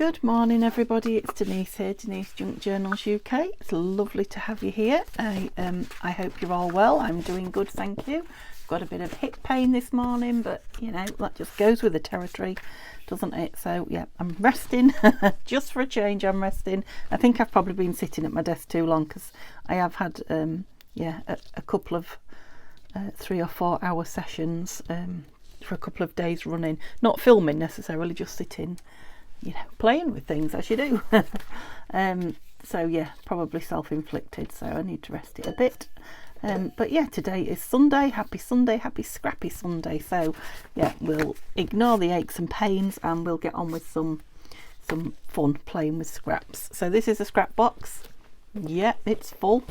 Good morning everybody, it's Denise here, Denise Junk Journals UK. It's lovely to have you here. I hope you're all well. I'm doing good, thank you. Got a bit of hip pain this morning, but you know, that just goes with the territory, doesn't it? So yeah, I'm resting. Just for a change, I'm resting. I think I've probably been sitting at my desk too long because I have had a couple of 3 or 4 hour sessions for a couple of days running, not filming necessarily, just sitting, you know, playing with things as you do. So yeah, probably self-inflicted, so I need to rest it a bit. But yeah, today is Sunday, happy scrappy Sunday. So yeah, we'll ignore the aches and pains and we'll get on with some fun playing with scraps. So this is a scrap box. Yeah, it's full.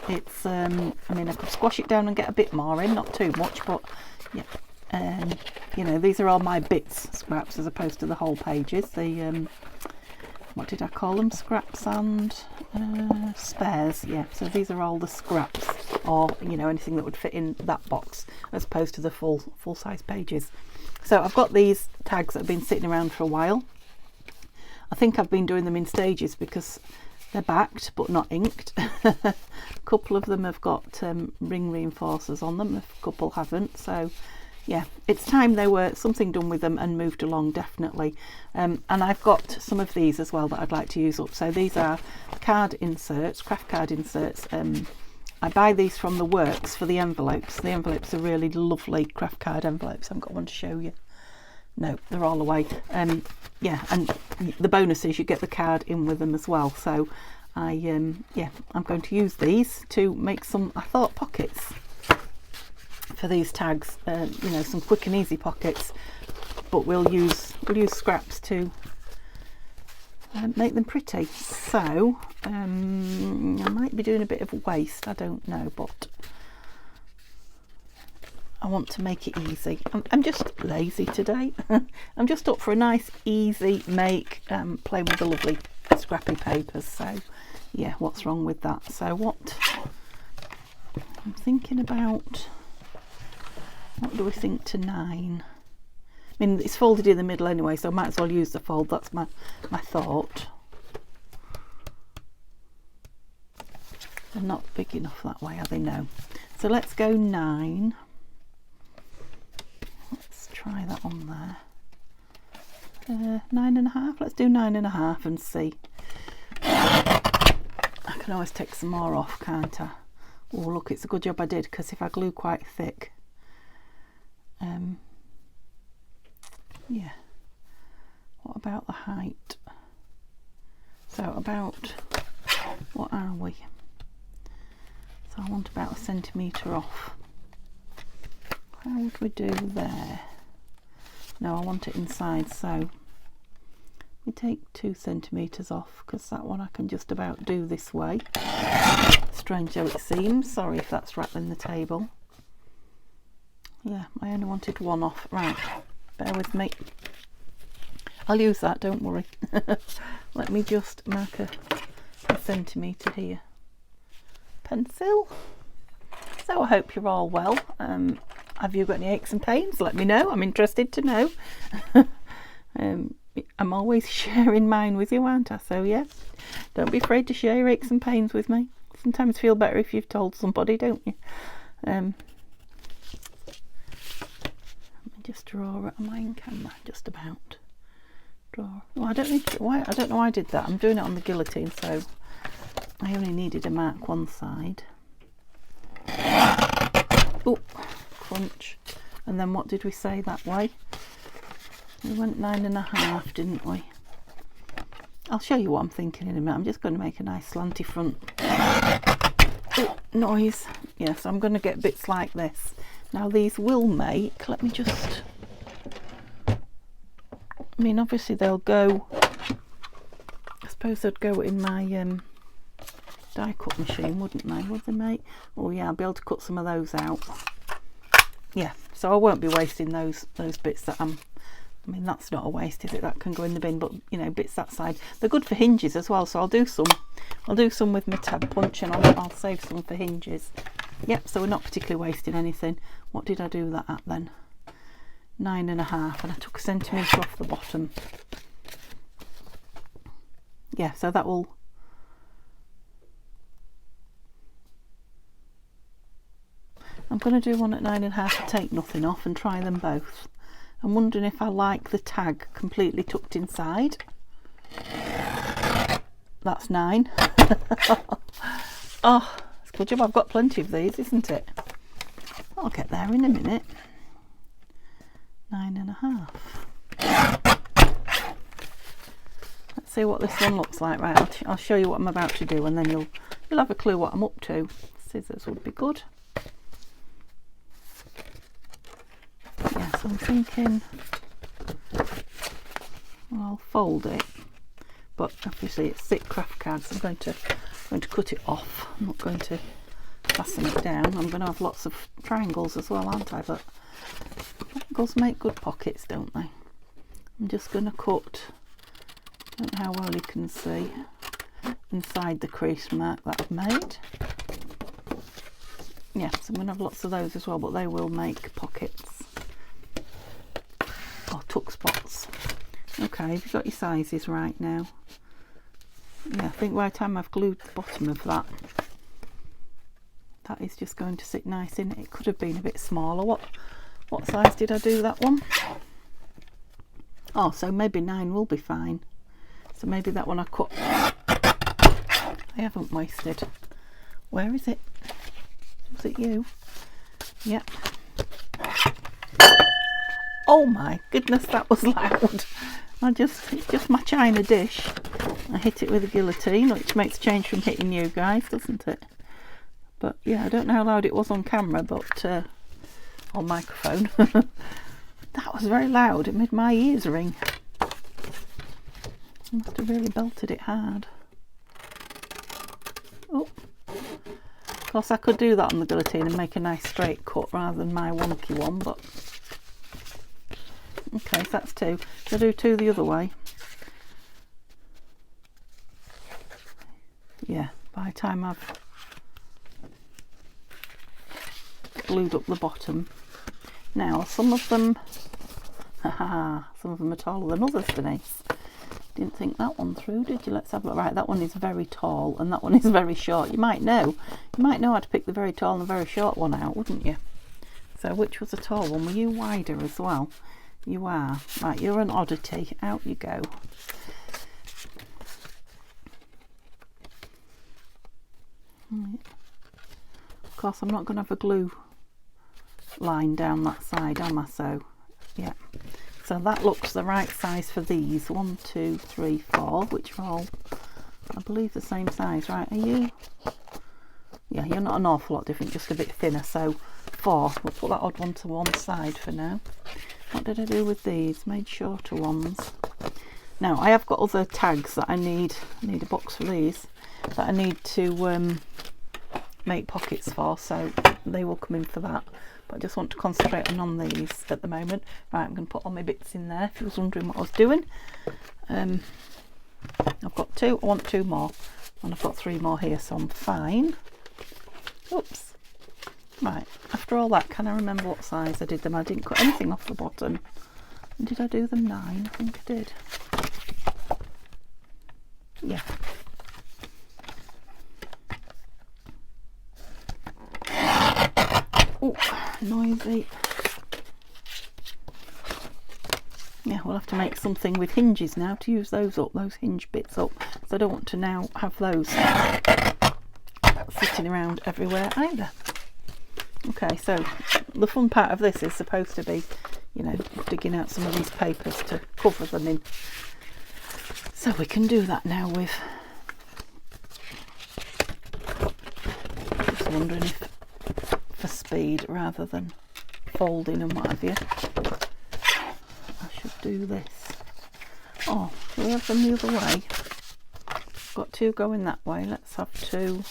It's I mean, I could squash it down and get a bit more in, not too much, but yeah. You know, these are all my bits scraps as opposed to the whole pages. The what did I call them? Scraps and spares. Yeah, so these are all the scraps, or you know, anything that would fit in that box as opposed to the full size pages. So I've got these tags that have been sitting around for a while. I think I've been doing them in stages because they're backed but not inked. A couple of them have got ring reinforcers on them, a couple haven't. So yeah, it's time there were something done with them and moved along, definitely. And I've got some of these as well that I'd like to use up. So these are card inserts, craft card inserts. I buy these from the Works for the envelopes. The envelopes are really lovely craft card envelopes. I've got one to show you. No, they're all away. Yeah, and the bonus is you get the card in with them as well. So I'm going to use these to make some, I thought, pockets for these tags. You know, some quick and easy pockets, but we'll use scraps to make them pretty. So I might be doing a bit of waste, I don't know, but I want to make it easy. I'm just lazy today. I'm just up for a nice easy make, playing with the lovely scrappy papers. So yeah, what's wrong with that? So what I'm thinking about, what do we think to 9? I mean, it's folded in the middle anyway, so I might as well use the fold. That's my thought. They're not big enough that way, are they? No. So let's go 9. Let's try that on there. 9.5. Let's do 9.5 and see. I can always take some more off, can't I? Oh look, it's a good job I did, because if I glue quite thick, yeah. What about the height? So about, what are we? So I want about 1 centimetre off. How would we do there? No, I want it inside, so we take 2 centimetres off, because that one I can just about do this way. Strange though it seems. Sorry if that's rattling the table. Yeah, I only wanted 1 off. Right, bear with me. I'll use that, don't worry. Let me just mark a centimetre here. Pencil. So I hope you're all well. Have you got any aches and pains? Let me know. I'm interested to know. I'm always sharing mine with you, aren't I? So yeah, don't be afraid to share your aches and pains with me. Sometimes feel better if you've told somebody, don't you? Let me just draw it on my camera, just about. Draw. Oh, I don't need to, why? I don't know why I did that. I'm doing it on the guillotine, so I only needed to mark one side. Oh, crunch. And then what did we say that way? We went 9.5, didn't we? I'll show you what I'm thinking in a minute. I'm just going to make a nice slanty front. Oh, noise. Yes, I'm going to get bits like this. Now these will make, let me just, I mean obviously they'll go, I suppose they'd go in my die cut machine, wouldn't they? Would they, mate? Oh yeah, I'll be able to cut some of those out. Yeah, so I won't be wasting those bits that I mean, that's not a waste, is it? That can go in the bin, but you know, bits that side, they're good for hinges as well, so I'll do some with my tab punch, and I'll save some for hinges. Yep, so we're not particularly wasting anything. What did I do that at then? 9.5, and I took 1 centimetre off the bottom. yeah, so that will, I'm going to do one at 9.5 to take nothing off and try them both. I'm wondering if I like the tag completely tucked inside. That's 9. Oh, it's a good job I've got plenty of these, isn't it? I'll get there in a minute. 9.5. Let's see what this one looks like. Right, I'll show you what I'm about to do, and then you'll have a clue what I'm up to. Scissors would be good. Yeah, so I'm thinking, well, I'll fold it, but obviously it's thick craft cards. I'm going to cut it off. I'm not going to fasten it down. I'm going to have lots of triangles as well, aren't I? But triangles make good pockets, don't they? I'm just going to cut, I don't know how well you can see, inside the crease mark that I've made. Yeah, so I'm going to have lots of those as well, but they will make pockets or tuck spots. Okay, have you got your sizes right now? Yeah, I think by the time I've glued the bottom of that, that is just going to sit nice in it. It could have been a bit smaller. What size did I do that one? Oh, so maybe 9 will be fine. So maybe that one I cut. I haven't wasted. Where is it? Was it you? Yep. Oh my goodness, that was loud. It's just my china dish. I hit it with a guillotine, which makes a change from hitting you guys, doesn't it? But yeah, I don't know how loud it was on camera, but on microphone. That was very loud. It made my ears ring. I must have really belted it hard. Oh. Of course, I could do that on the guillotine and make a nice straight cut rather than my wonky one, but okay, so that's 2. I'll do 2 the other way. Yeah, by the time I've glued up the bottom. Now, some of them are taller than others, Denise. Didn't think that one through, did you? Let's have a look. Right, that one is very tall and that one is very short. You might know how to pick the very tall and the very short one out, wouldn't you? So which was the tall one? Were you wider as well? You are. Right, you're an oddity. Out you go. Right. Of course, I'm not going to have a glue line down that side, am I? So, yeah. So that looks the right size for these. 1, 2, 3, 4, which are all, I believe, the same size, right? Are you? Yeah, you're not an awful lot different, just a bit thinner. So 4. We'll put that odd one to one side for now. What did I do with these? Made shorter ones. Now I have got other tags that I need. I need a box for these that I need to make pockets for, so they will come in for that. But I just want to concentrate on these at the moment. Right, I'm going to put all my bits in there if you was wondering what I was doing. I've got 2, I want 2 more, and I've got 3 more here, so I'm fine. Oops. Right, after all that, can I remember what size I did them? I didn't cut anything off the bottom. And did I do them 9? I think I did. Yeah. Oh, noisy. Yeah, we'll have to make something with hinges now to use those up, those hinge bits up. So I don't want to now have those sitting around everywhere either. Okay, so the fun part of this is supposed to be, you know, digging out some of these papers to cover them in. So we can do that now with, just wondering if for speed rather than folding and what have you, I should do this. Oh, shall we have them the other way? Got 2 going that way, let's have 2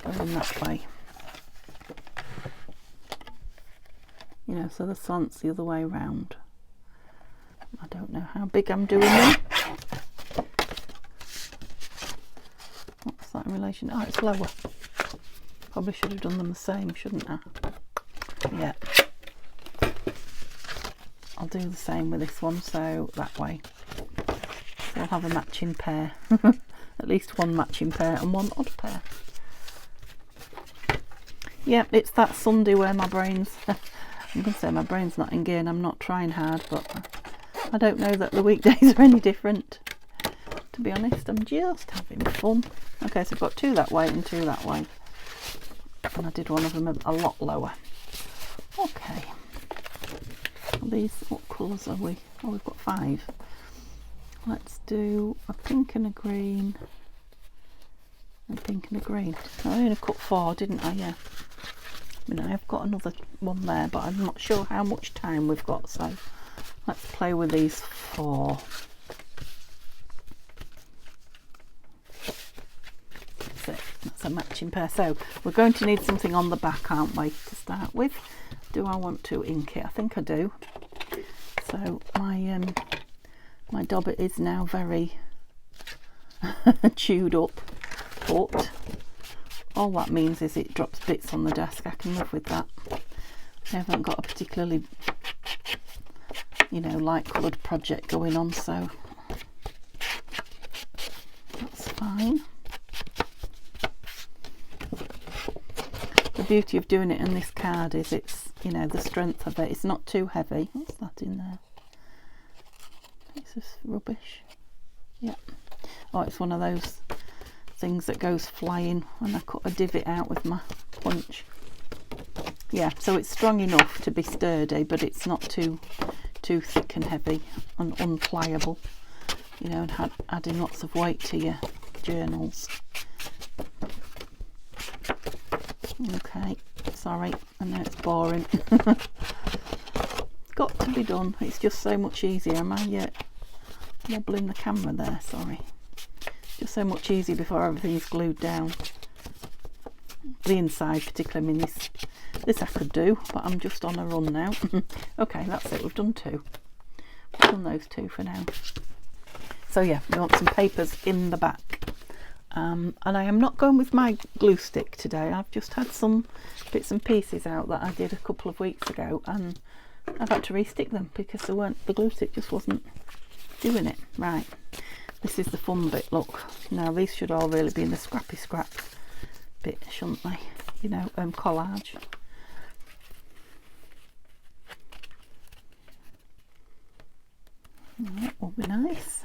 going that way. You know, so the slant's the other way round. I don't know how big I'm doing them. What's that in relation? Oh, it's lower. Probably should have done them the same, shouldn't I? Yeah. I'll do the same with this one, so that way. we'll have a matching pair. At least one matching pair and one odd pair. Yep, it's that Sunday where my brain's I'm going to say my brain's not in gear and I'm not trying hard, but I don't know that the weekdays are any different. To be honest, I'm just having fun. Okay, so I've got 2 that way and 2 that way. And I did one of them a lot lower. Okay. These, what colours are we? Oh, we've got 5. Let's do a pink and a green. And pink and a green. I only cut 4, didn't I? Yeah. I mean, I've got another one there, but I'm not sure how much time we've got, so let's play with these 4. That's it. That's a matching pair. So we're going to need something on the back, aren't we, to start with? Do I want to ink it? I think I do. So my dobber is now very chewed up, but all that means is it drops bits on the desk. I can live with that. I haven't got a particularly, you know, light coloured project going on, so that's fine. The beauty of doing it in this card is it's, you know, the strength of it. It's not too heavy. What's that in there? It's just rubbish. Yeah. Oh, it's one of those things that goes flying when I cut a divot out with my punch. Yeah, so it's strong enough to be sturdy, but it's not too thick and heavy and unpliable, you know, and adding lots of weight to your journals. Okay, sorry, I know it's boring. Got to be done. It's just so much easier. Am I wobbling the camera there? Sorry. Just so much easier before everything's glued down. The inside particularly, I mean this I could do, but I'm just on a run now. Okay, that's it, we've done 2. We've done those 2 for now. So yeah, we want some papers in the back. And I am not going with my glue stick today. I've just had some bits and pieces out that I did a couple of weeks ago, and I've had to re-stick them because the glue stick just wasn't doing it right. This is the fun bit, look. Now these should all really be in the scrappy scrap bit, shouldn't they? You know, collage. That will be nice.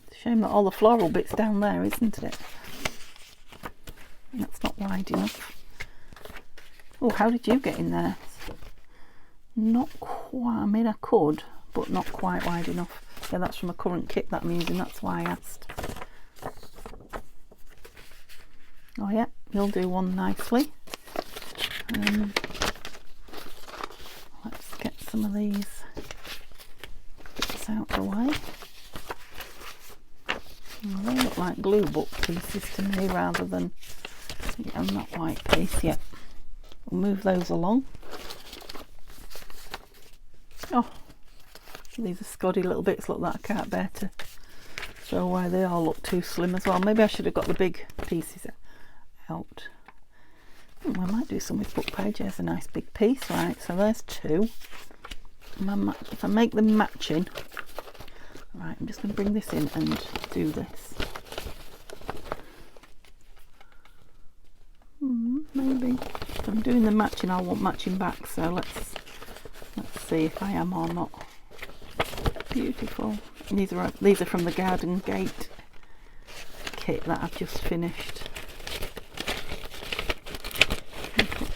It's a shame that all the floral bit's down there, isn't it? That's not wide enough. Oh, how did you get in there? Not quite, I mean I could, but not quite wide enough. Yeah, that's from a current kit that I'm using, that's why I asked. Oh yeah, you'll do one nicely. Let's get some of these bits out the way. Oh, they look like glue book pieces to me rather than, yeah, not white piece yet. We'll move those along. Oh, these are scuddy little bits, look, that I can't bear to throw away. They all look too slim as well. Maybe I should have got the big pieces out. I might do some with book page. There's a nice big piece, right? So there's 2. If I make them matching, right, I'm just going to bring this in and do this. Maybe if I'm doing the matching, I want matching back. So let's see if I am or not. Beautiful. And these are from the Garden Gate kit that I've just finished.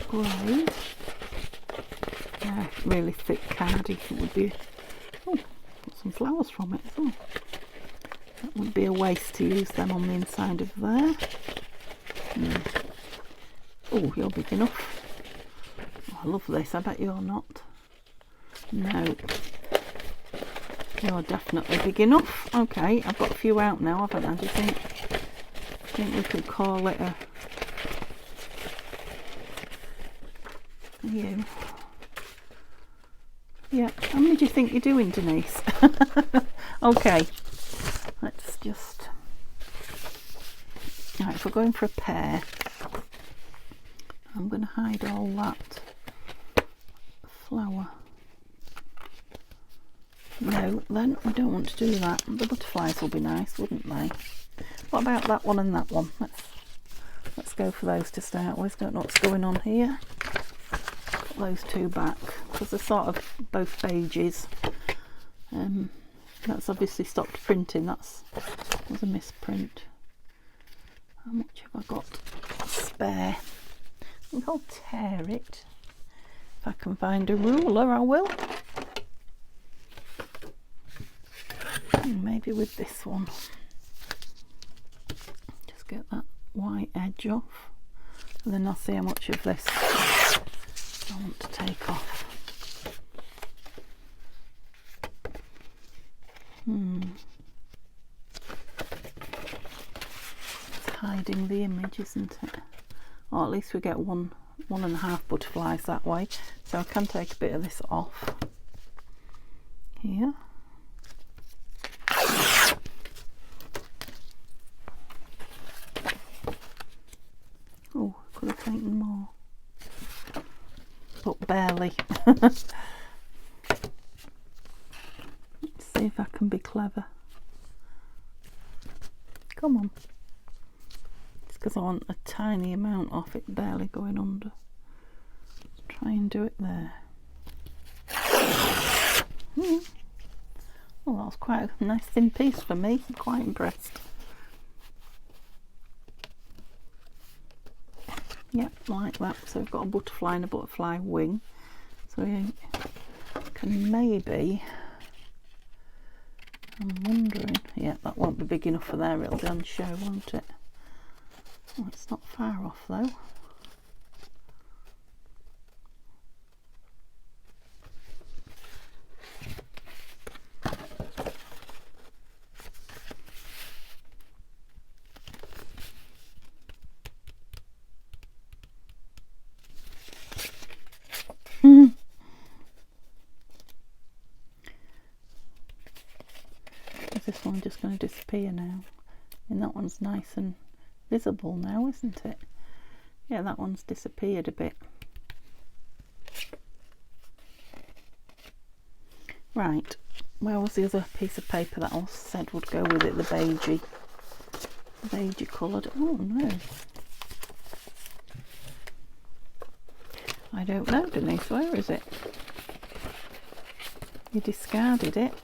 Great. Yeah, really thick card. It would be. Oh, got some flowers from it as well. That would be a waste to use them on the inside of there. Oh, you're big enough. Oh, I love this. I bet you're not. No. You're definitely big enough. Okay, I've got a few out now, haven't I? Do you think we could call it a you? Yeah, how many do you think you're doing, Denise? Okay, let's just, right, if we're going for a pair, I'm going to hide all that flower No, then we don't want to do that. The butterflies will be nice, wouldn't they? What about that one and that one? Let's go for those to start with. Don't know what's going on here. Put those two back because they're sort of both pages. That's obviously stopped printing. That was a misprint. How much have I got spare? I think I'll tear it. If I can find a ruler, I will. Maybe with this one. Just get that white edge off, and then I'll see how much of this I want to take off. It's hiding the image, isn't it? Or at least we get one and a half butterflies that way, so I can take a bit of this off here. Oh, could have taken more, but barely. Let's see if I can be clever. Come on. It's because I want a tiny amount off it, barely going under. Let's try and do it there. Well, that was quite a nice thin piece for me. I'm quite impressed. Yep, like that. So we've got a butterfly and a butterfly wing. So we can maybe, I'm wondering, yeah, that won't be big enough for there. It'll be on show, won't it? Oh, it's not far off though. Is this one just going to disappear now? And that one's nice and visible now, isn't it? Yeah, that one's disappeared a bit. Right, where was the other piece of paper that I said would go with it? The beigey coloured. Oh no, I don't know, Denise. Where is it? You discarded it.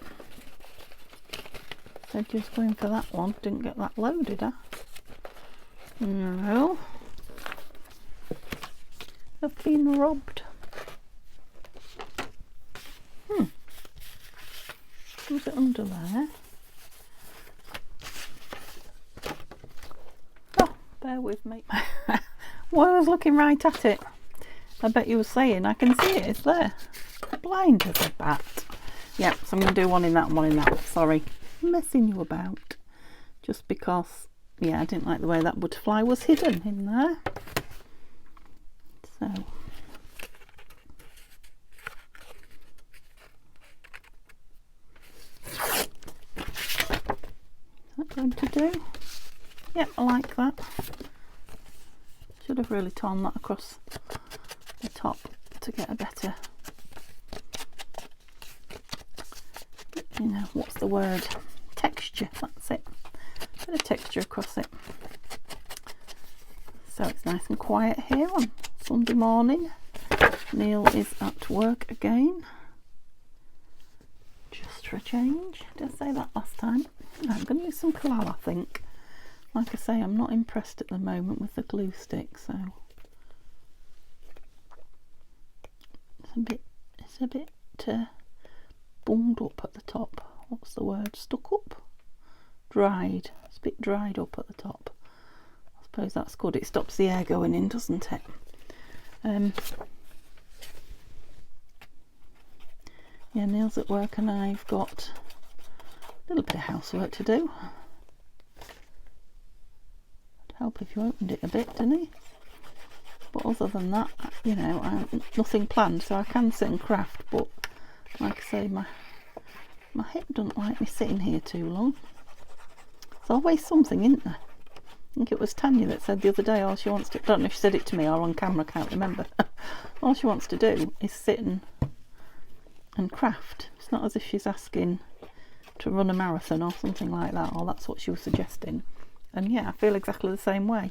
Said you was going for that one. Didn't get that loaded, huh? No. I've been robbed. Was it under there? Oh, bear with me. Well, I was looking right at it. I bet you were saying, I can see it, it's there. Blind as a bat. Yeah, so I'm going to do one in that and one in that. Sorry, messing you about. Just because, yeah, I didn't like the way that butterfly was hidden in there. So. Is that going to do? Yep, I like that. Should have really torn that across the top to get a better, you know, what's the word? Texture, that's it. Bit of texture across it. So it's nice and quiet here on Sunday morning. Neil is at work again. Just for a change. Did I say that last time? No, I'm going to use some Collall, I think. Like I say, I'm not impressed at the moment with the glue stick, so it's a bit bunged up at the top. What's the word? Stuck up? Dried. It's a bit dried up at the top. I suppose that's good. It stops the air going in, doesn't it? Yeah, Neil's at work and I've got a little bit of housework to do. I'd help if you opened it a bit, didn't he? But other than that, you know, nothing planned, so I can sit and craft, but like I say, my hip doesn't like me sitting here too long. There's always something, isn't there? I think it was Tanya that said the other day, all she wants to, I don't know if she said it to me or on camera, I can't remember. All she wants to do is sit and and craft. It's not as if she's asking to run a marathon or something like that, or that's what she was suggesting. And yeah, I feel exactly the same way.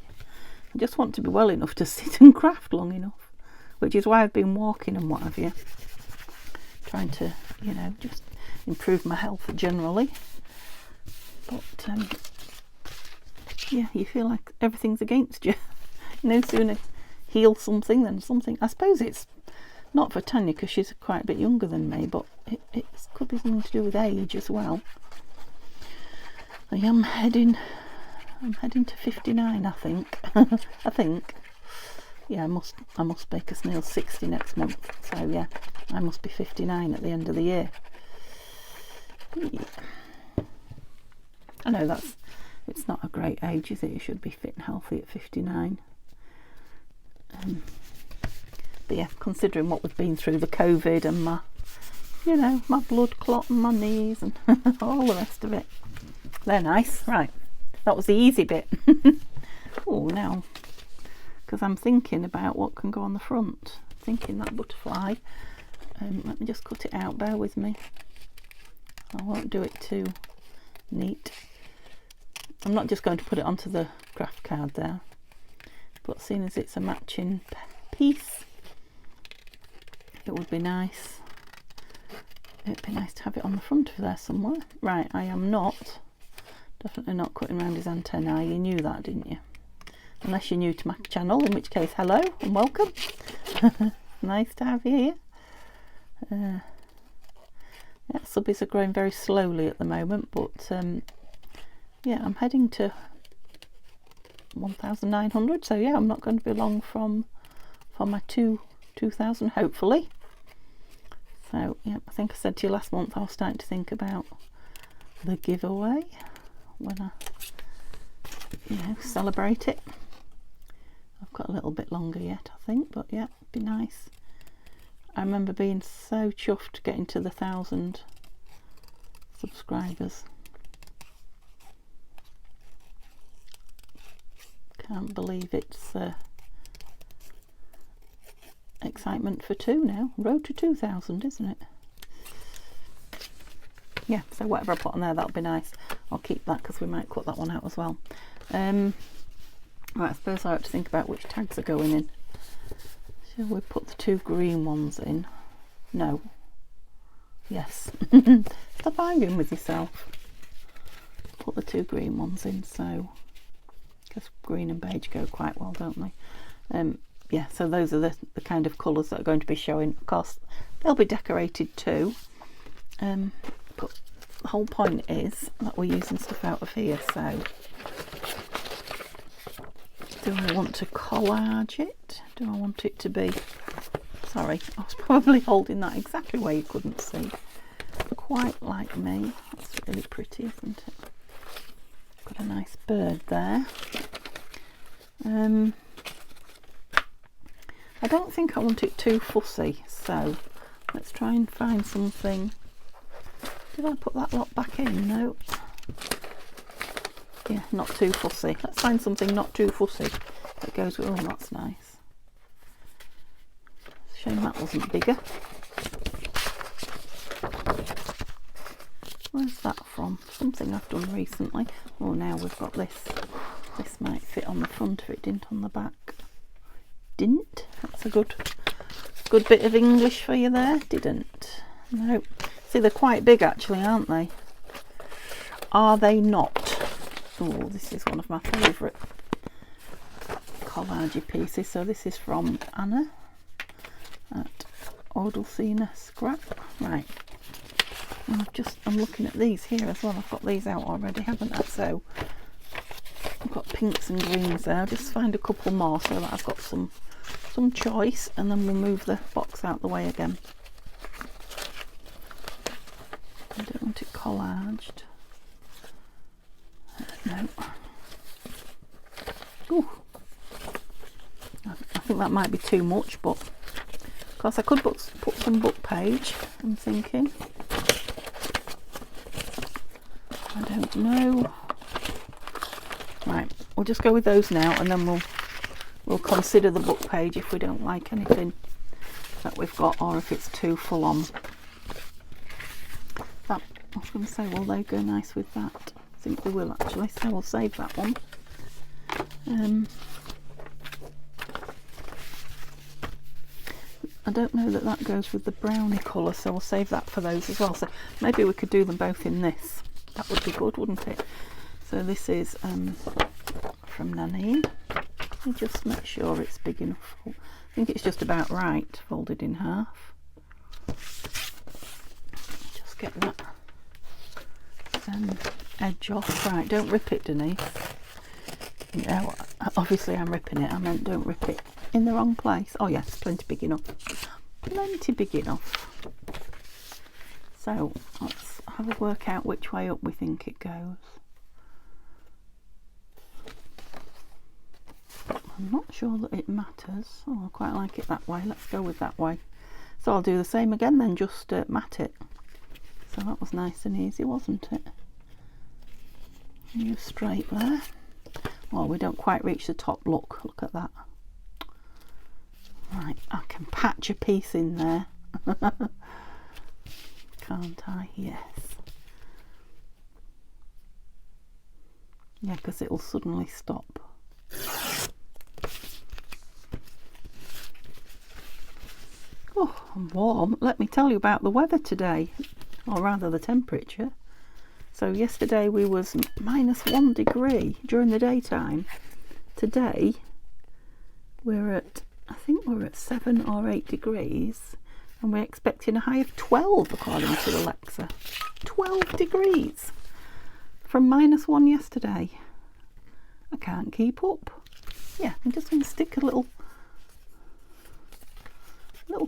I just want to be well enough to sit and craft long enough, which is why I've been walking and what have you, trying to, you know, just improve my health generally. But yeah, you feel like everything's against you. No sooner heal something than something. I suppose it's not for Tanya because she's quite a bit younger than me, but it could be something to do with age as well. I am heading to 59, I think. I think. Yeah, I must be, because Neil's 60 next month. So yeah, I must be 59 at the end of the year. Yeah. I know it's not a great age, is it? You should be fit and healthy at 59. But yeah, considering what we've been through, the COVID and my blood clot and my knees and all the rest of it. They're nice. Right, that was the easy bit. Oh, now, because I'm thinking about what can go on the front. Thinking that butterfly. Let me just cut it out, bear with me. I won't do it too neat. I'm not just going to put it onto the craft card there, but seeing as it's a matching piece, it would be nice. It'd be nice to have it on the front of there somewhere. Right, I am definitely not cutting around his antennae. You knew that, didn't you? Unless you're new to my channel, in which case hello and welcome. Nice to have you here. Yeah, subbies are growing very slowly at the moment, but yeah, I'm heading to 1,900, so yeah, I'm not going to be long from my 2,000 hopefully. So yeah, I think I said to you last month I was starting to think about the giveaway when I, celebrate it. I've got a little bit longer yet, I think, but yeah, it'd be nice. I remember being so chuffed getting to the 1,000 subscribers. Can't believe it's excitement for 2 now. Road to 2,000, isn't it? Yeah, so whatever I put on there, that'll be nice. I'll keep that because we might cut that one out as well. Right, I suppose I have to think about which tags are going in. Shall we put the 2 green ones in? No. Yes. Stop arguing with yourself. Put the 2 green ones in, so because green and beige go quite well, don't they? Yeah, so those are the kind of colours that are going to be showing. Of course, they'll be decorated too. But the whole point is that we're using stuff out of here, so do I want to collage it? Do I want it to be... Sorry, I was probably holding that exactly where you couldn't see. Quite like me. That's really pretty, isn't it? Got a nice bird there. I don't think I want it too fussy, so let's try and find something. Did I put that lot back in? No. Yeah, not too fussy. Let's find something not too fussy that goes with... Oh, that's nice. Shame that wasn't bigger. Where's that from? Something I've done recently. Oh, now we've got this. This might fit on the front if it didn't on the back. Didn't? That's a good bit of English for you there. Didn't. No. See, they're quite big actually, aren't they? Are they not? Oh, this is one of my favourite collage pieces. So this is from Anna at Odalcina Scrap. Right. And I'm looking at these here as well. I've got these out already, haven't I? So I've got pinks and greens there. I'll just find a couple more so that I've got some choice, and then we'll move the box out the way again. I don't want it collaged. No. Ooh. I think that might be too much, but of course I could put some book page, I'm thinking. I don't know. Right, we'll just go with those now, and then we'll consider the book page if we don't like anything that we've got, or if it's too full on. I was going to say, will they go nice with that? I think they will actually, so we'll save that one. I don't know that that goes with the brownie colour, so we'll save that for those as well. So maybe we could do them both in this. That would be good, wouldn't it? So this is from Nanine. Let me just make sure it's big enough. I think it's just about right, folded in half. Just get that edge off. Right, don't rip it, Denise. Yeah, well, obviously I'm ripping it. I meant don't rip it in the wrong place. Oh yes, plenty big enough. Plenty big enough. So let's have a work out which way up we think it goes. I'm not sure that it matters. Oh, I quite like it that way. Let's go with that way. So I'll do the same again then, just mat it. So that was nice and easy, wasn't it? You're straight there. Well, we don't quite reach the top. Look at that. Right, I can patch a piece in there. Can't I? Yes. Yeah, because it'll suddenly stop. Oh, I'm warm. Let me tell you about the weather today, or rather the temperature. So yesterday we was -1 degree during the daytime. Today we're at, I think we're at 7 or 8 degrees, and we're expecting a high of 12 according to Alexa. 12 degrees from -1 yesterday. I can't keep up. Yeah, I'm just going to stick a little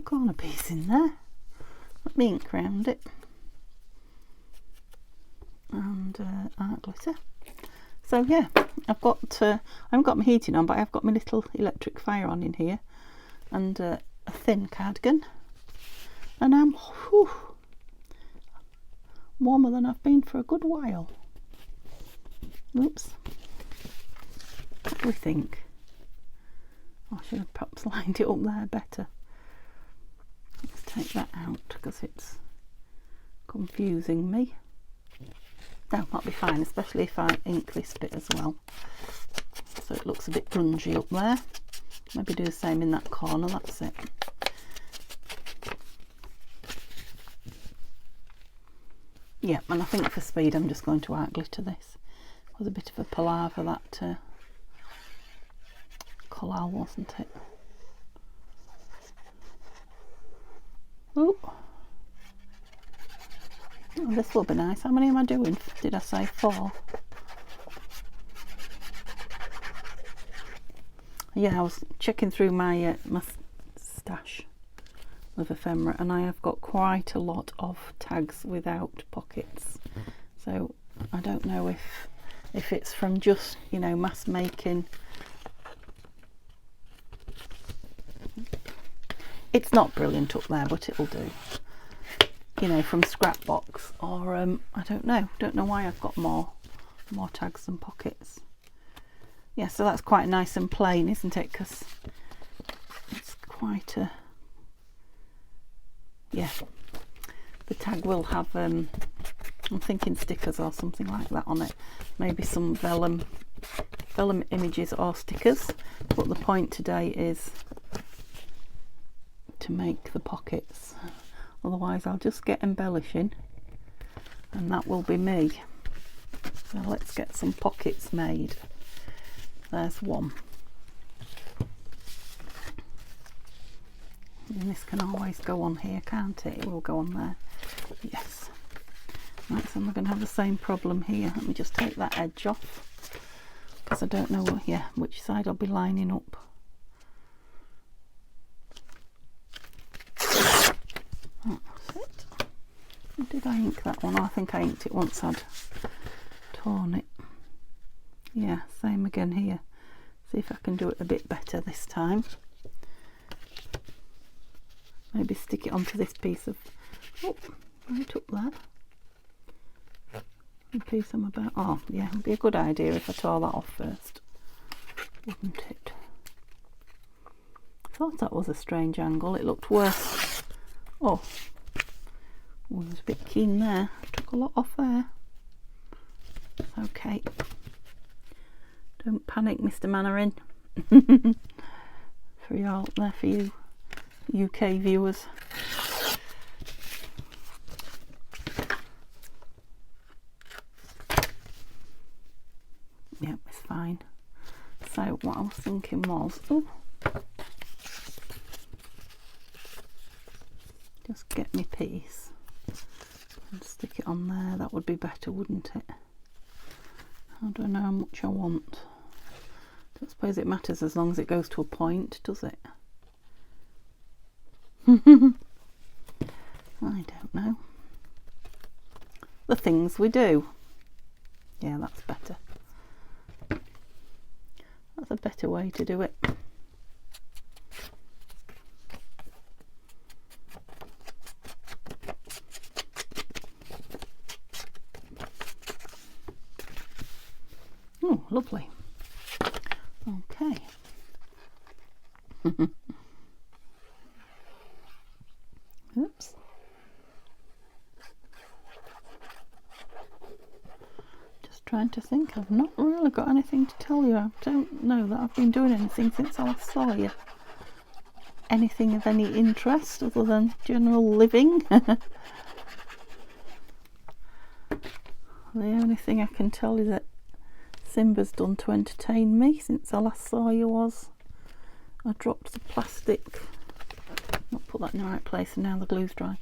corner piece in there. Let me ink round it. And art glitter. So yeah, I've got I haven't got my heating on, but I've got my little electric fire on in here, and a thin cardigan, and I'm warmer than I've been for a good while. Oops. What do we think? I should have perhaps lined it up there better. Let's take that out because it's confusing me. No, that'll be fine, especially if I ink this bit as well. So it looks a bit grungy up there. Maybe do the same in that corner, that's it. Yeah, and I think for speed I'm just going to art glitter this. It was a bit of a palaver, that collage, wasn't it? Oh, this will be nice. How many am I doing? Did I say 4? Yeah, I was checking through my my stash of ephemera, and I have got quite a lot of tags without pockets. So I don't know if it's from just, you know, mass making. It's not brilliant up there, but it'll do. You know, from Scrapbox, or I don't know why I've got more tags than pockets. Yeah, so that's quite nice and plain, isn't it? Because it's quite a, yeah, the tag will have I'm thinking stickers or something like that on it, maybe some vellum images or stickers, but the point today is to make the pockets. Otherwise I'll just get embellishing and that will be me. So let's get some pockets made. There's one. And this can always go on here, can't it? It will go on there. Yes. Right, so I'm going to have the same problem here. Let me just take that edge off, because I don't know which side I'll be lining up. That's it. Did I ink that one? I think I inked it once I'd torn it. Yeah, same again here. See if I can do it a bit better this time. Maybe stick it onto this piece of, oh, right up there. A piece I'm about, oh yeah, it'd be a good idea if I tore that off first, wouldn't it? I thought that was a strange angle, it looked worse. Oh, I was a bit keen there. Took took a lot off there. Okay. Don't panic, Mr. Mannering. For you UK viewers. Yep, it's fine. So what I was thinking was, just get me piece and stick it on there. That would be better, wouldn't it? I don't know how much I want. Don't suppose it matters as long as it goes to a point, does it? I don't know. The things we do. Yeah, that's better. That's a better way to do it. Oh, lovely. Okay. Oops. Just trying to think. I've not really got anything to tell you. I don't know that I've been doing anything since I last saw you. Anything of any interest other than general living. The only thing I can tell you that Simba's done to entertain me since I last saw you was I dropped the plastic, not put that in the right place, and now the glue's dry.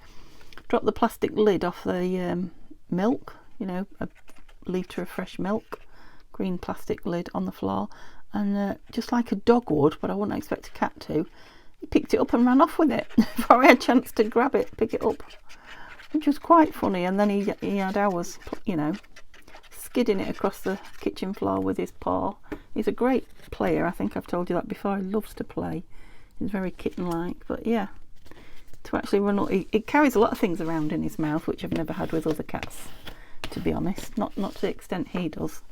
Dropped the plastic lid off the milk, you know, a litre of fresh milk, green plastic lid on the floor, and just like a dog would, but I wouldn't expect a cat to, he picked it up and ran off with it before I had a chance to grab it, pick it up, which was quite funny. And then he had hours, you know, skidding it across the kitchen floor with his paw. He's a great player. I think I've told you that before. He loves to play. He's very kitten-like. But yeah, to actually run, he carries a lot of things around in his mouth, which I've never had with other cats, to be honest. Not to the extent he does.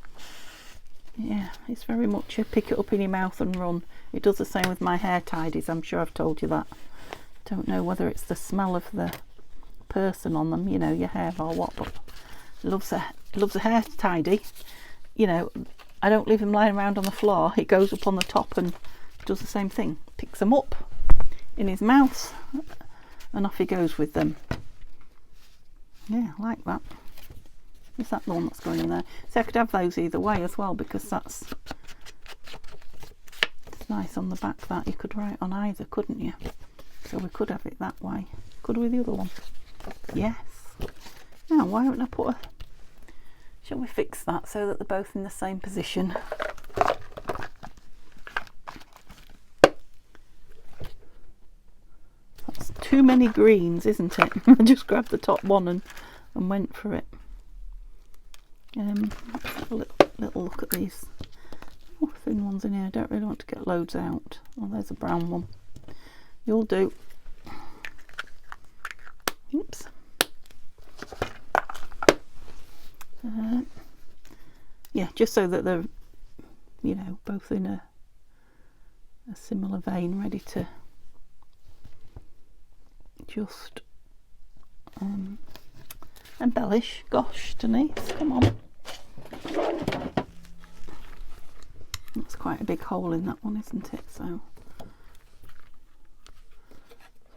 Yeah, it's very much a pick it up in your mouth and run. It does the same with my hair tidies. I'm sure I've told you that. Don't know whether it's the smell of the person on them, you know, your hair or what, but he loves a hair tidy. You know, I don't leave him lying around on the floor. He goes up on the top and does the same thing. Picks them up in his mouth and off he goes with them. Yeah, I like that. Is that the one that's going in there? So I could have those either way as well, because it's nice on the back. That you could write on either, couldn't you? So we could have it that way. Could we the other one? Yes. Now why don't I put a... Shall we fix that so that they're both in the same position? That's too many greens, isn't it? I just grabbed the top one and went for it. Let's have a little look at these thin ones in here. I don't really want to get loads out. Oh, there's a brown one. You'll do. Oops. Yeah, just so that they're, you know, both in a similar vein, ready to just embellish. Gosh, Denise, come on. That's quite a big hole in that one, isn't it? So it'll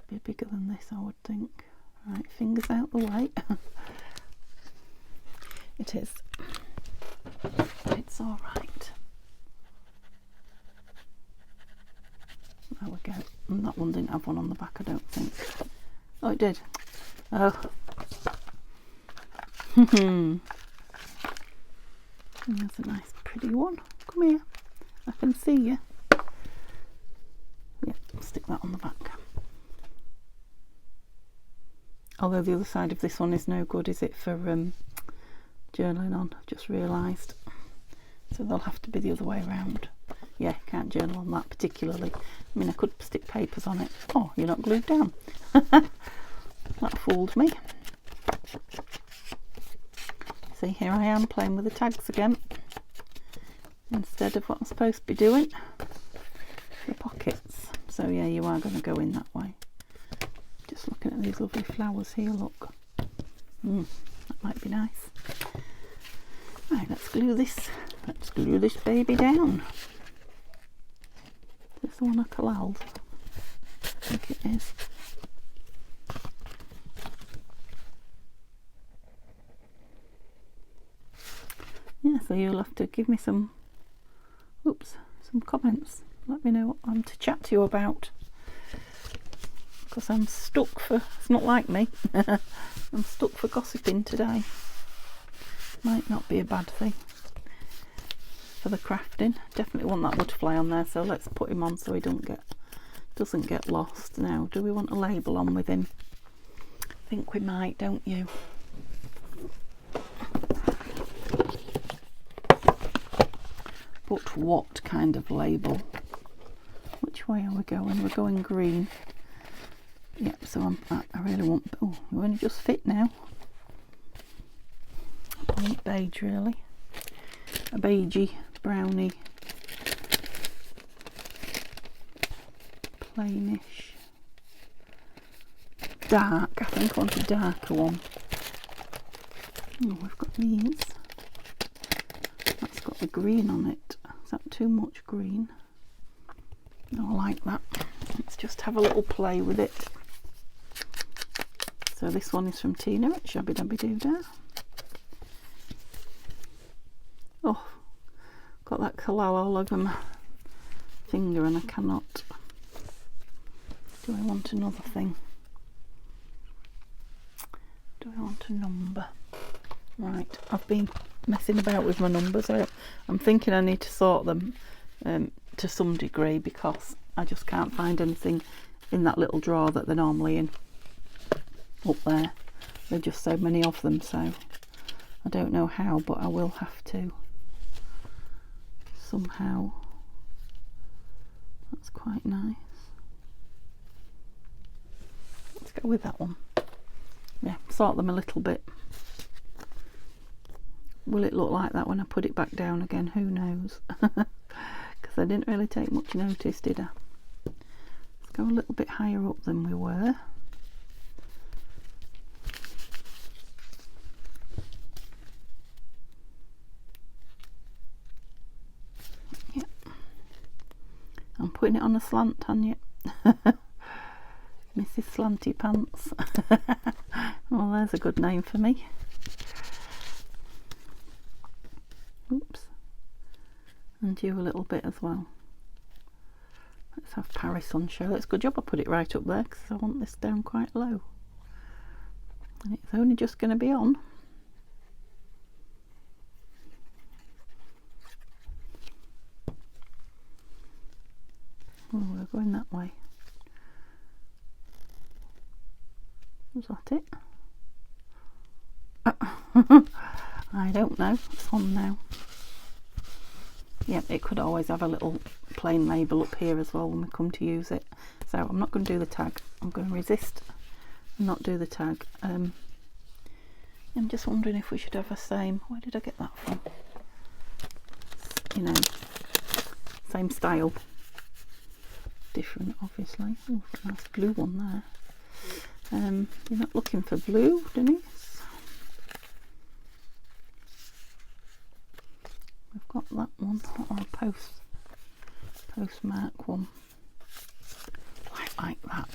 be bigger than this, I would think. Right, fingers out the way. It is. It's all right. There we go. And that one didn't have one on the back, I don't think. Oh, it did. Oh. That's a nice pretty one. Come here. I can see you. Yeah, I'll stick that on the back. Although the other side of this one is no good, is it, for journaling on? I've just realised. So they'll have to be the other way around. Yeah, can't journal on that particularly. I mean, I could stick papers on it. Oh, you're not glued down. That fooled me. See, here I am playing with the tags again, instead of what I'm supposed to be doing, the pockets. So yeah, you are going to go in that way. Just looking at these lovely flowers here, look. That That might be nice. Right, let's glue this baby down. Is this the one I collalled? I think it is. Yeah, so you'll have to give me some comments. Let me know what I'm to chat to you about, because I'm stuck for, it's not like me, I'm stuck for gossiping today. Might not be a bad thing for the crafting. Definitely want that butterfly on there, so let's put him on so he doesn't get lost. Now, do we want a label on with him? I think we might, don't you? But what kind of label? Which way are we going? We're going green. Yep, so I really want... Oh, we're only just fit now. I want beige, really. A beigey, browny, plainish, dark. I think I want a darker one. Oh, we've got these. That's got the green on it. Is that too much green? No, I like that. Let's just have a little play with it. So this one is from Tina at Shabby Dabby Doodah. Oh, got that collal all over my finger and I cannot. Do I want another thing? Do I want a number? Right, I've been messing about with my numbers. I'm thinking I need to sort them to some degree, because I just can't find anything in that little drawer that they're normally in up there. There are just so many of them, so I don't know how, but I will have to somehow. That's quite nice. Let's go with that one. Yeah, sort them a little bit. Will it look like that when I put it back down again? Who knows? Because I didn't really take much notice, did I? Let's go a little bit higher up than we were. Yep. I'm putting it on a slant, Tanya. Mrs. Slanty Pants. Well, there's a good name for me. Oops. And you a little bit as well. Let's have Paris on show. It's a good job I put it right up there, because I want this down quite low. And it's only just going to be on. Oh, we're going that way. Was that it? I don't know. It's on now. Yeah, it could always have a little plain label up here as well when we come to use it. So I'm not going to do the tag. I'm going to resist and not do the tag. I'm just wondering if we should have a same. Where did I get that from? You know, same style. Different, obviously. Oh, nice blue one there. You're not looking for blue, Denise? We've got that one, or a postmark one. Quite like that.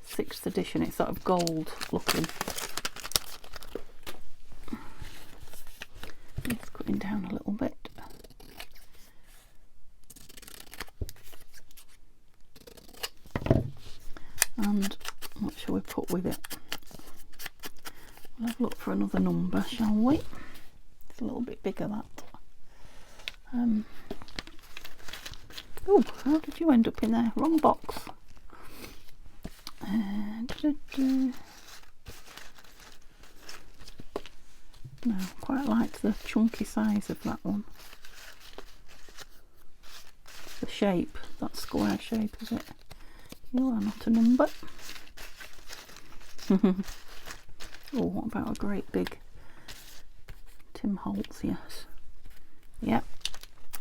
6th edition, it's sort of gold looking. It's cutting down a little bit. And what shall we put with it? We'll have a look for another number, shall we? It's a little bit bigger, that. Oh, how did you end up in there? Wrong box. No, quite like the chunky size of that one. The shape, that square shape, is it? You are not a number. Oh, what about a great big Tim Holtz? Yes. Yep.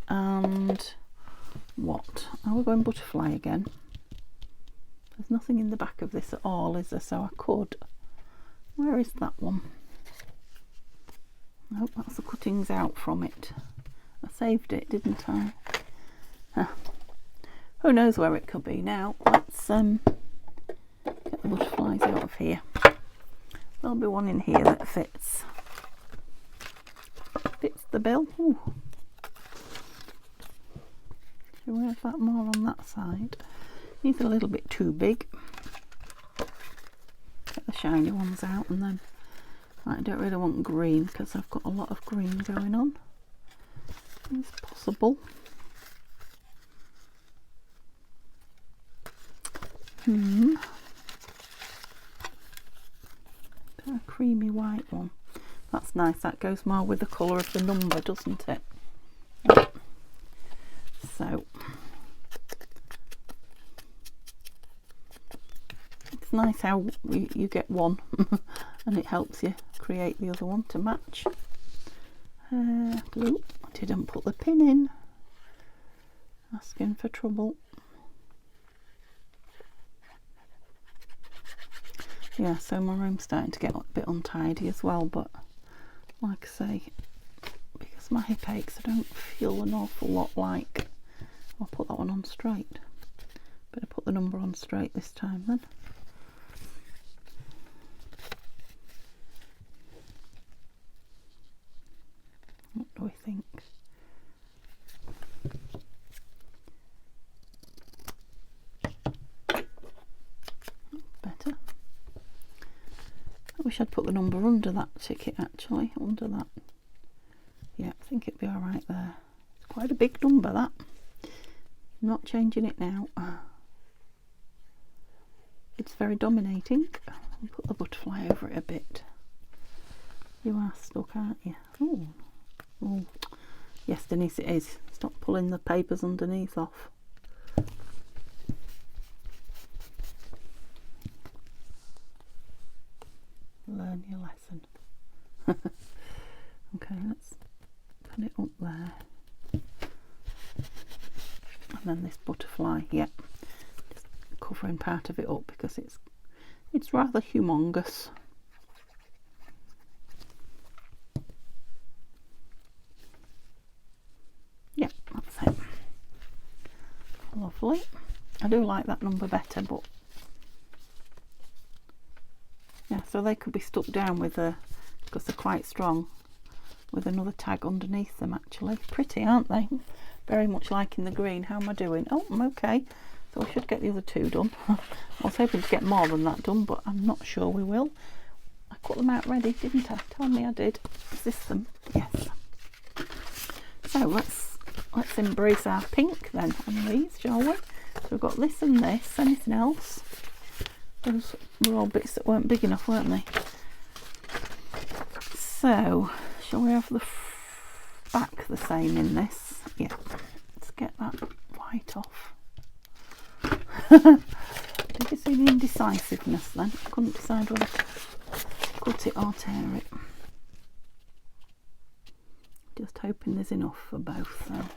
And what? Are we going butterfly again? There's nothing in the back of this at all, is there? So I could. Where is that one? Oh, that's the cuttings out from it. I saved it, didn't I? Who knows where it could be now. Let's get the butterflies out of here. There'll be one in here that fits the bill. Ooh. Should we have that more on that side? Needs a little bit too big. Get the shiny ones out, and then I don't really want green because I've got a lot of green going on. It's possible. A creamy white one. That's nice. That goes more with the colour of the number, doesn't it? So it's nice how you get one and it helps you create the other one to match. Glue. I didn't put the pin in. Asking for trouble. Yeah, so my room's starting to get a bit untidy as well, but like I say, because my hip aches, I don't feel an awful lot like. I'll put that one on straight. Better put the number on straight this time then. What do we think? Better. I wish I'd put the number under that ticket actually, under that. Yeah, I think it'd be alright there. It's quite a big number that. I'm not changing it now. It's very dominating. I'll put the butterfly over it a bit. You are stuck, aren't you? Oh, oh. Yes, Denise, it is. Stop pulling the papers underneath off. Learn your lesson. Okay, let's put it up there. And then this butterfly, yeah, just covering part of it up because it's rather humongous. Yeah, that's it. Lovely. I do like that number better, but yeah, so they could be stuck down with because they're quite strong, with another tag underneath them actually. Pretty, aren't they? Very much like in the green. How am I doing? Oh, I'm okay. So I should get the other two done. I was hoping to get more than that done, but I'm not sure we will. I cut them out ready, didn't I? Tell me I did. Is this them? Yes. So let's embrace our pink then on these, shall we? So we've got this and this. Anything else? Those were all bits that weren't big enough, weren't they? So, shall we have the back the same in this? Yeah. Let's get that white off. Did you see the indecisiveness then? I couldn't decide whether to cut it or tear it. Just hoping there's enough for both though.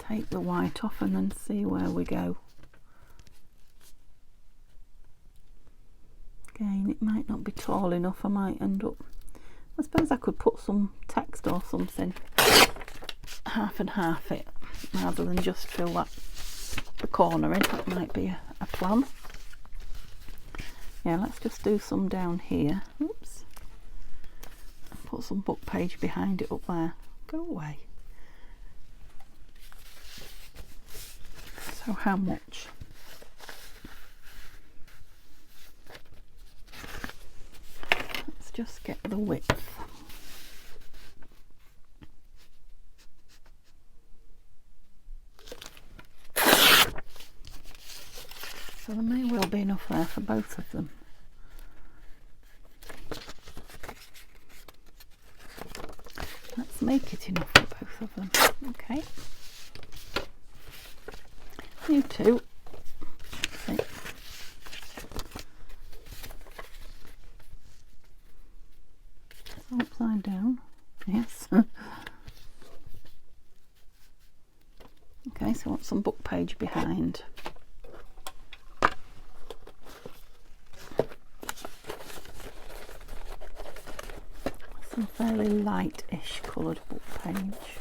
Take the white off and then see where we go. Again, it might not be tall enough. I might end up, I suppose I could put some text or something, half and half it, rather than just fill the corner in. That might be a plan. Yeah, let's just do some down here. Oops. And put some book page behind it up there. Go away. So how much? Let's just get the width. So there may well be enough there for both of them. Let's make it enough for both of them. Okay. You two. It's upside down. Yes. Okay, so I want some book page behind. some fairly light-ish coloured book page.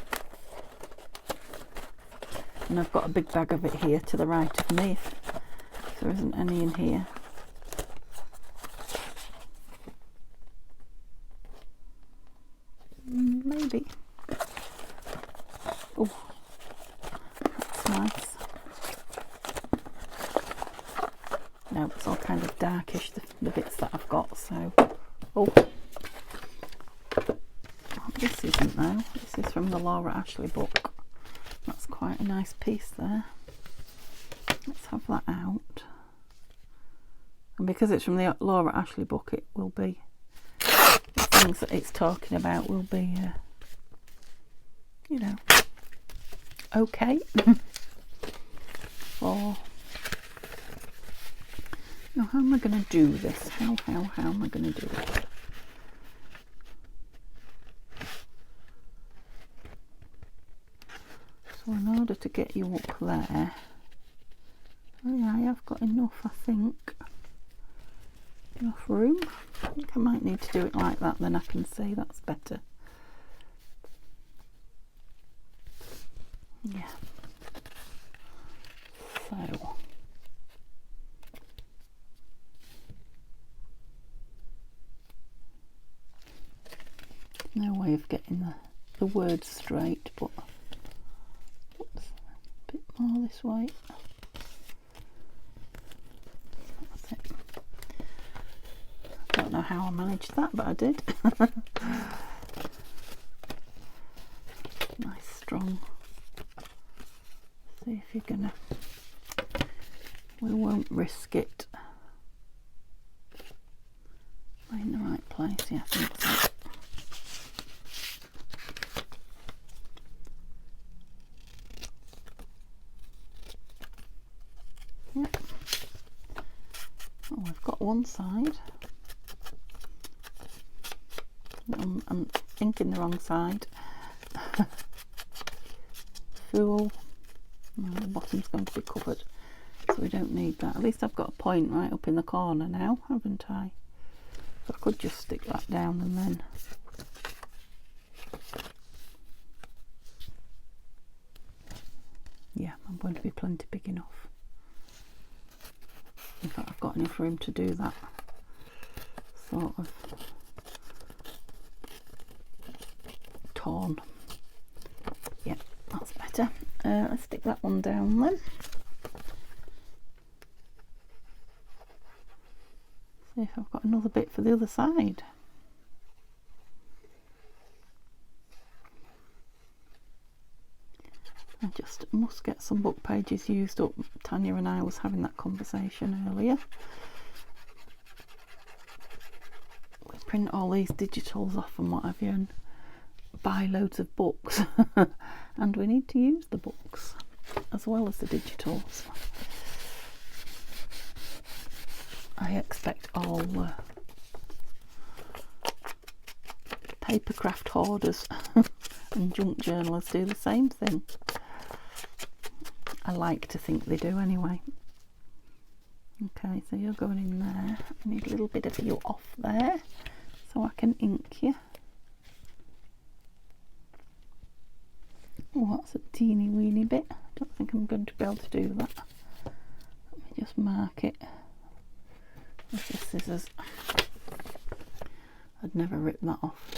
And I've got a big bag of it here to the right of me if there isn't any in here. Maybe. Oh, that's nice. No, it's all kind of darkish, the bits that I've got, so... Oh, this isn't though. This is from the Laura Ashley book. That's quite a nice piece there. Let's have that out. And because it's from the Laura Ashley book, it will be... the things that it's talking about will be, you know, okay. Or... now, how am I going to do this? How am I going to do it? So in order to get you up there, oh yeah, I have got enough, I think. Enough room. I think I might need to do it like that, then I can see that's better. Yeah. So... no way of getting the words straight, but oops, a bit more this way. That's it. I don't know how I managed that, but I did. Nice strong. See if you're gonna... we won't risk it. Am I in the right place? Yeah, I think so. Yep. Oh, I've got one side. I'm thinking the wrong side. Fool. No, the bottom's going to be covered, so we don't need that. At least I've got a point right up in the corner now, haven't I? So I could just stick that down and then... yeah, I'm going to be plenty big enough. In fact, I've got enough room to do that sort of torn. Yeah, that's better. Let's stick that one down then. See if I've got another bit for the other side. I just must get some book pages used up. Tanya and I was having that conversation earlier. We print all these digitals off and what have you and buy loads of books and we need to use the books as well as the digitals. I expect all papercraft hoarders and junk journalists do the same thing. I like to think they do anyway. Okay, so you're going in there. I need a little bit of you off there so I can ink you. Oh, that's a teeny weeny bit. I don't think I'm going to be able to do that. Let me just mark it with the scissors. I'd never rip that off.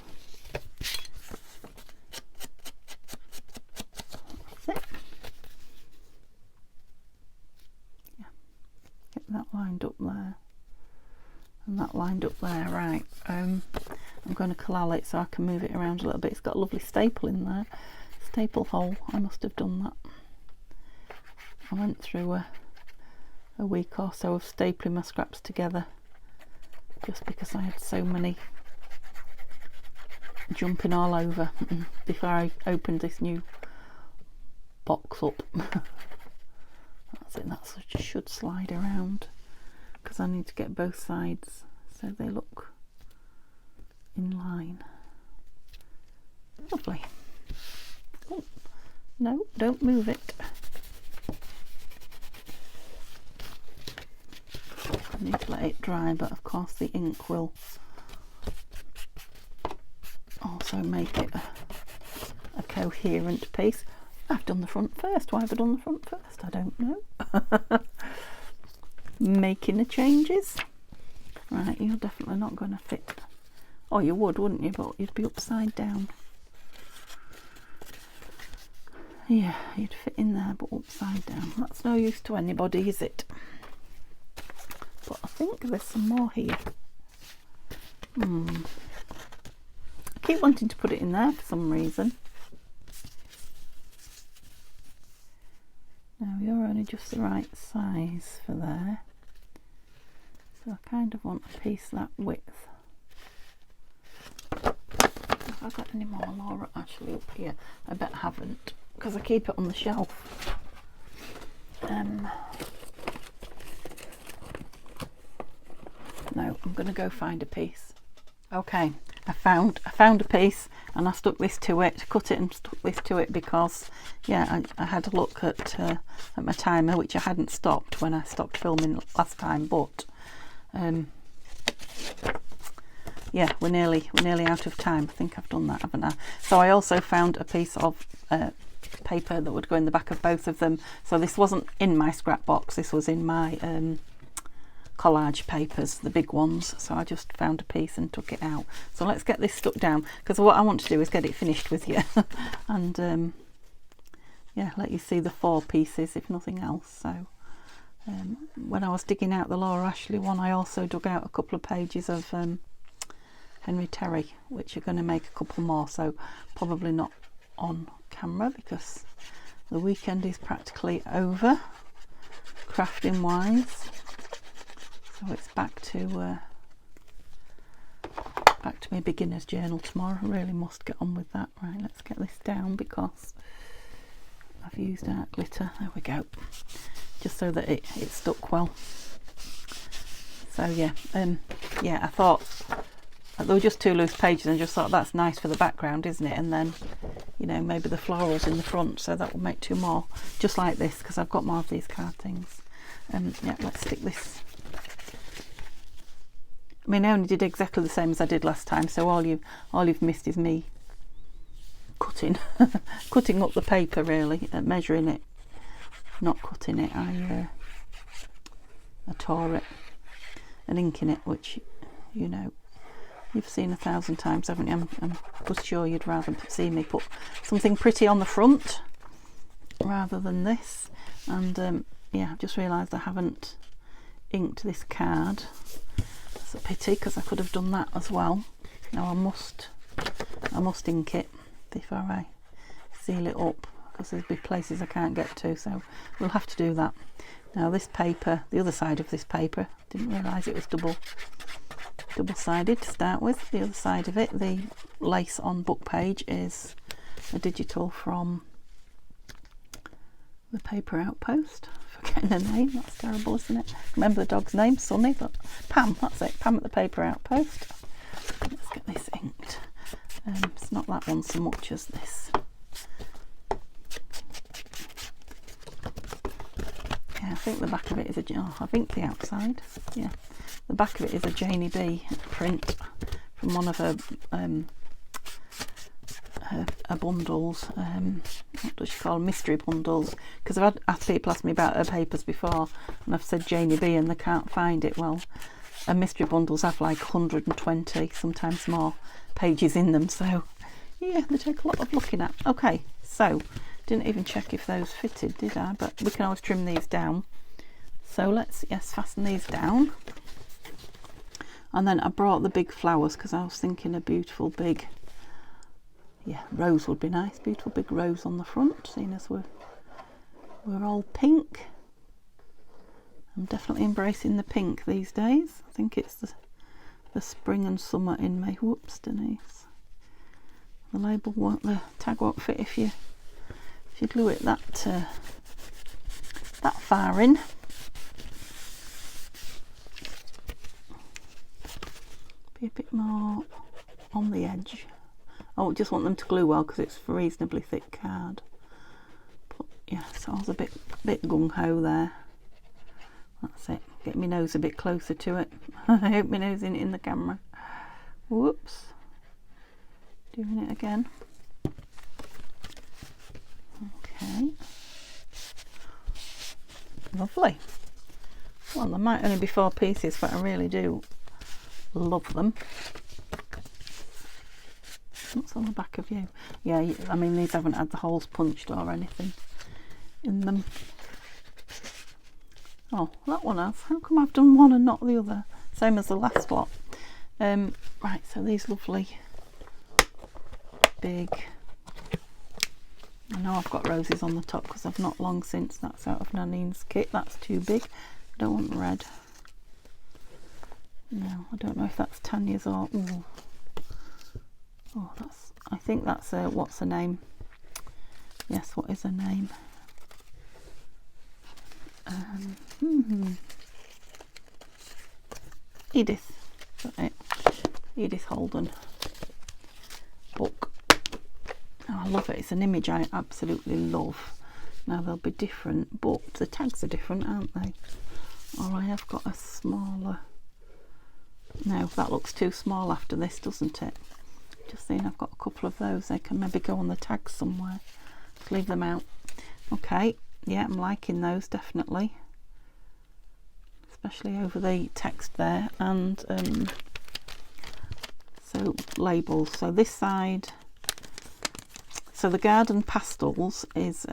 That's it. Yeah, get that lined up there and that lined up there. Right, I'm going to collal it so I can move it around a little bit. It's got a lovely staple in there. Staple hole. I must have done that. I went through a week or so of stapling my scraps together just because I had so many jumping all over before I opened this new box up. That's it, that should slide around because I need to get both sides so they look in line. Lovely. Oh, no, don't move it. I need to let it dry, but of course the ink will also make it a coherent piece. I've done the front first. Why have I done the front first? I don't know. Making the changes. Right, you're definitely not going to fit. Oh, you would, wouldn't you? But you'd be upside down. Yeah, you'd fit in there, but upside down. That's no use to anybody, is it? But I think there's some more here. I keep wanting to put it in there for some reason. Now you're only just the right size for there. So I kind of want a piece that width. Have I got any more Laura actually up here? I bet I haven't, because I keep it on the shelf. No, I'm going to go find a piece. Okay, I found a piece, and I stuck this to it, cut it and stuck this to it because, yeah, I had a look at my timer, which I hadn't stopped when I stopped filming last time, but yeah, we're nearly out of time. I think I've done that, haven't I? So I also found a piece of paper that would go in the back of both of them. So this wasn't in my scrap box, this was in my collage papers, the big ones. So I just found a piece and took it out. So let's get this stuck down, because what I want to do is get it finished with you and yeah, let you see the 4 pieces if nothing else. So when I was digging out the Laura Ashley one, I also dug out a couple of pages of Henry Terry, which are going to make a couple more, so probably not on camera because the weekend is practically over crafting wise. So it's back to my beginner's journal tomorrow. I really must get on with that. Right, let's get this down because I've used art glitter. There we go, just so that it stuck well. So yeah, yeah, I thought there were just 2 loose pages and I just thought that's nice for the background, isn't it? And then, you know, maybe the florals in the front, so that will make 2 more just like this, because I've got more of these card things. Yeah, let's stick this. I mean, I only did exactly the same as I did last time, so all you've missed is me cutting cutting up the paper, really, measuring it, not cutting it. I tore it and inking it, which, you know, you've seen 1,000 times, haven't you? I'm sure you'd rather see me put something pretty on the front rather than this. And yeah, I've just realised I haven't inked this card. It's a pity, because I could have done that as well. Now I must ink it before I seal it up, because there's big places I can't get to, so we'll have to do that. Now this paper, the other side of this paper, didn't realise it was double-sided to start with. The other side of it, the lace on book page, is a digital from the Paper Outpost. Forgetting her name, that's terrible, isn't it? Remember the dog's name, Sunny, but Pam, that's it, Pam at the Paper Outpost. Let's get this inked. It's not that one so much as this. Yeah, I think the back of it is I think the outside, yeah. The back of it is a Janie B print from one of her bundles. What does she call them? Mystery bundles, because I've had people ask me about her papers before and I've said Janie B and they can't find it. Well, her mystery bundles have like 120, sometimes more, pages in them, so yeah, they take a lot of looking at. Okay, so didn't even check if those fitted, did I? But we can always trim these down. So let's, yes, fasten these down. And then I brought the big flowers because I was thinking a beautiful big, yeah, rose would be nice. Beautiful big rose on the front, seeing as we're all pink. I'm definitely embracing the pink these days. I think it's the spring and summer in me. Whoops, Denise. The label won't, the tag won't fit if you glue it that far in. Be a bit more on the edge. I just want them to glue well because it's a reasonably thick card. But yeah, so I was a bit gung-ho there. That's it. Get my nose a bit closer to it. I hope my nose isn't in the camera. Whoops. Doing it again. Okay. Lovely. Well, there might only be 4 pieces, but I really do love them. What's on the back of you? Yeah, I mean, these haven't had the holes punched or anything in them. Oh, that one has. How come I've done one and not the other? Same as the last lot. Right, so these lovely big... I know I've got roses on the top because I've not long since. That's out of Nanine's kit. That's too big. I don't want red. No, I don't know if that's Tanya's or... Ooh. Oh, that's... I think that's what's her name? Yes, what is her name? Edith. Is that it? Edith Holden book. Oh, I love it. It's an image I absolutely love. Now they'll be different, but the tags are different, aren't they? Or I have got a smaller... No, that looks too small after this, doesn't it? Just seeing, I've got a couple of those. They can maybe go on the tags somewhere. Just leave them out. Okay, yeah, I'm liking those definitely. Especially over the text there. And so labels. So this side... So the Garden Pastels is,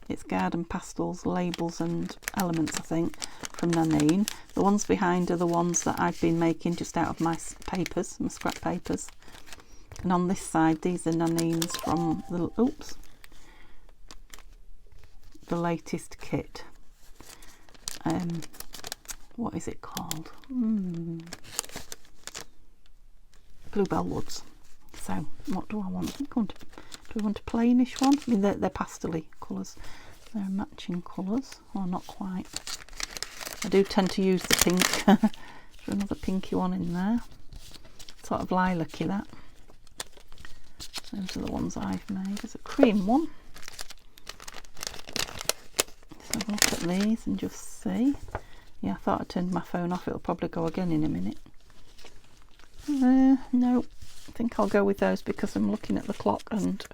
it's Garden Pastels, Labels and Elements, I think, from Nanine. The ones behind are the ones that I've been making just out of my papers, my scrap papers. And on this side, these are Nanine's from the, oops, the latest kit. What is it called? Bluebell Woods. So, what do I want? Do we want a plainish one? I mean, they're pastel-y colours. They're matching colours. Or not quite. I do tend to use the pink. There's another pinky one in there. Sort of lilac-y, that. Those are the ones I've made. There's a cream one. Let's have a look at these and just see. Yeah, I thought I turned my phone off. It'll probably go again in a minute. No, I think I'll go with those because I'm looking at the clock and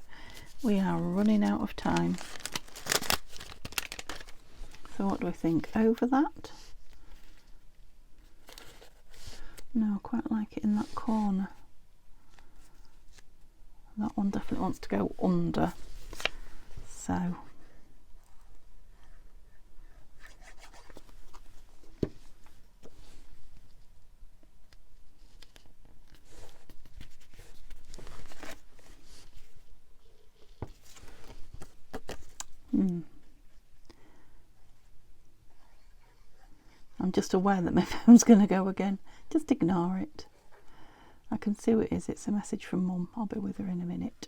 we are running out of time. So what do we think? Over that? No, I quite like it in that corner. That one definitely wants to go under. So I'm just aware that my phone's going to go again. Just ignore it. I can see what it is. It's a message from Mum. I'll be with her in a minute.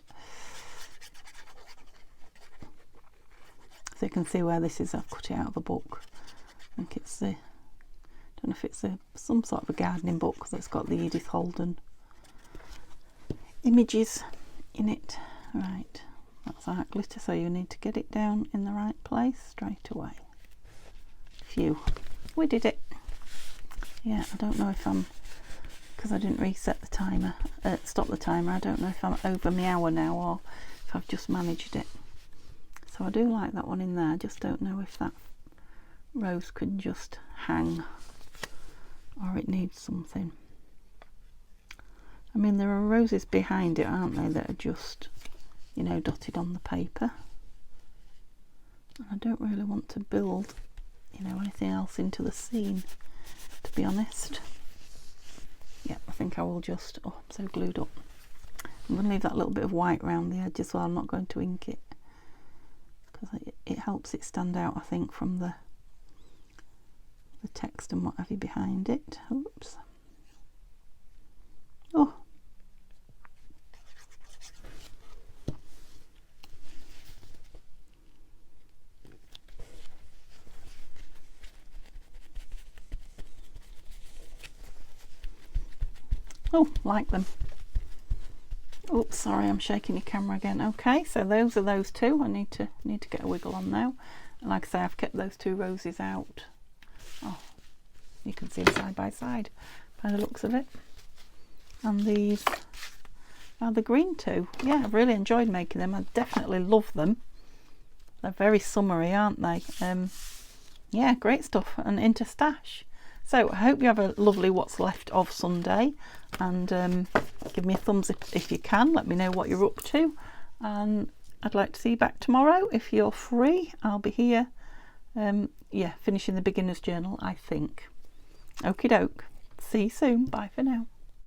So you can see where this is. I've cut it out of a book. I think it's the... I don't know if it's some sort of a gardening book because it's got the Edith Holden images in it. Right. That's art glitter, so you need to get it down in the right place straight away. Phew. We did it. Yeah, I don't know if I'm... because I didn't reset the timer, stop the timer. I don't know if I'm over my hour now or if I've just managed it. So I do like that one in there. I just don't know if that rose can just hang or it needs something. I mean, there are roses behind it, aren't there, that are just, you know, dotted on the paper. And I don't really want to build, you know, anything else into the scene, to be honest. Yeah, I think I will just... oh, I'm so glued up. I'm going to leave that little bit of white around the edge as well. I'm not going to ink it because it helps it stand out, I think, from the text and what have you behind it. Oops. Oh. Oh, like them. Oops, sorry, I'm shaking your camera again. Okay, so those are those two. I need to get a wiggle on now. And like I say, I've kept those two roses out. Oh, you can see them side by side by the looks of it. And these Oh, the green too. Yeah, I've really enjoyed making them. I definitely love them. They're very summery, aren't they? Yeah, great stuff. And into stash. So I hope you have a lovely what's left of Sunday, and give me a thumbs up if you can. Let me know what you're up to, and I'd like to see you back tomorrow if you're free. I'll be here, yeah, finishing the beginner's journal, I think. Okie doke. See you soon. Bye for now.